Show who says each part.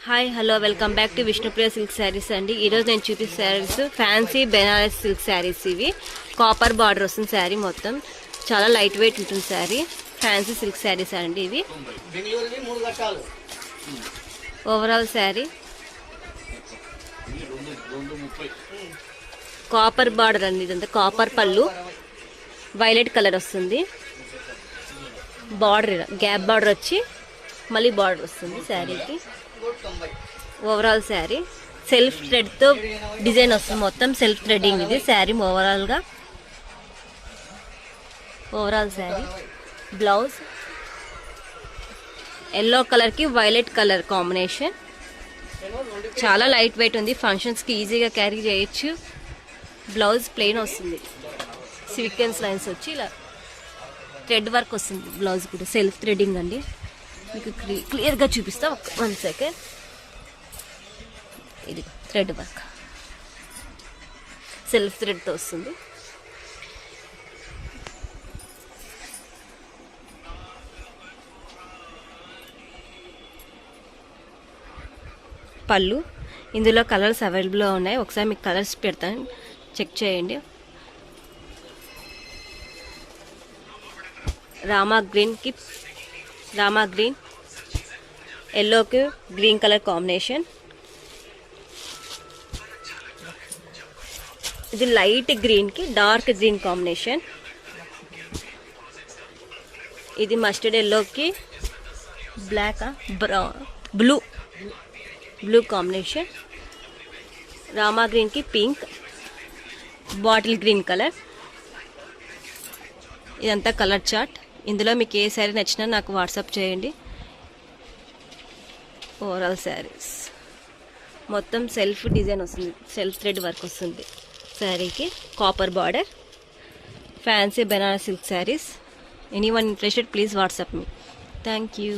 Speaker 1: Hi hello welcome back to Vishnupriya silk saris అండి. ఈరోజు నేను చూపించే శారీస్ ఫ్యాన్సీ బెనారస్ సిల్క్ శారీస్. ఇవి కాపర్ బార్డర్ వస్తుంది శారీ మొత్తం. చాలా లైట్ వెయిట్ ఉంటుంది శారీ. ఫ్యాన్సీ సిల్క్ శారీస్ అండి ఇవి. ఓవరాల్ శారీ కాపర్ బార్డర్ అండి. ఇదంతా కాపర్ పళ్ళు, వైలెట్ కలర్ వస్తుంది. బార్డర్ గ్యాప్ బార్డర్ వచ్చి మళ్ళీ బార్డర్ వస్తుంది శారీకి. ఓవరాల్ శారీ సెల్ఫ్ థ్రెడ్తో డిజైన్ వస్తుంది. మొత్తం సెల్ఫ్ థ్రెడ్డింగ్ ఇది శారీ ఓవరాల్గా. ఓవరాల్ శారీ బ్లౌజ్ ఎల్లో కలర్కి వైలెట్ కలర్ కాంబినేషన్. చాలా లైట్ వెయిట్ ఉంది. ఫంక్షన్స్కి ఈజీగా క్యారీ చేయొచ్చు. బ్లౌజ్ ప్లెయిన్ వస్తుంది. సీక్వెన్స్ లైన్స్ వచ్చి ఇలా థ్రెడ్ వర్క్ వస్తుంది. బ్లౌజ్ కూడా సెల్ఫ్ థ్రెడ్డింగ్ అండి. మీకు క్లియర్గా చూపిస్తా. 1 సెకండ్. ఇది థ్రెడ్ వర్క్ సెల్ఫ్ థ్రెడ్తో వస్తుంది. పళ్ళు ఇందులో కలర్స్ అవైలబుల్గా ఉన్నాయి. ఒకసారి మీకు కలర్స్ పెడతాను, చెక్ చేయండి. రామా గ్రీన్ ఎల్లోకి గ్రీన్ కలర్ కాంబినేషన్. ఇది లైట్ గ్రీన్కి డార్క్ గ్రీన్ కాంబినేషన్. ఇది మస్టర్డ్ ఎల్లోకి బ్లాక్ బ్లూ కాంబినేషన్. రామా గ్రీన్కి పింక్, బాటిల్ గ్రీన్ కలర్. ఇదంతా కలర్ చార్ట్. ఇందులో మీకు ఏ శారీ నచ్చినా నాకు వాట్సాప్ చేయండి. ఓవరాల్ శారీస్ మొత్తం సెల్ఫ్ డిజైన్ వస్తుంది. సెల్ఫ్ థ్రెడ్ వర్క్ వస్తుంది శారీకి. Copper border fancy Banaras silk saris. Anyone interested please WhatsApp me. Thank you.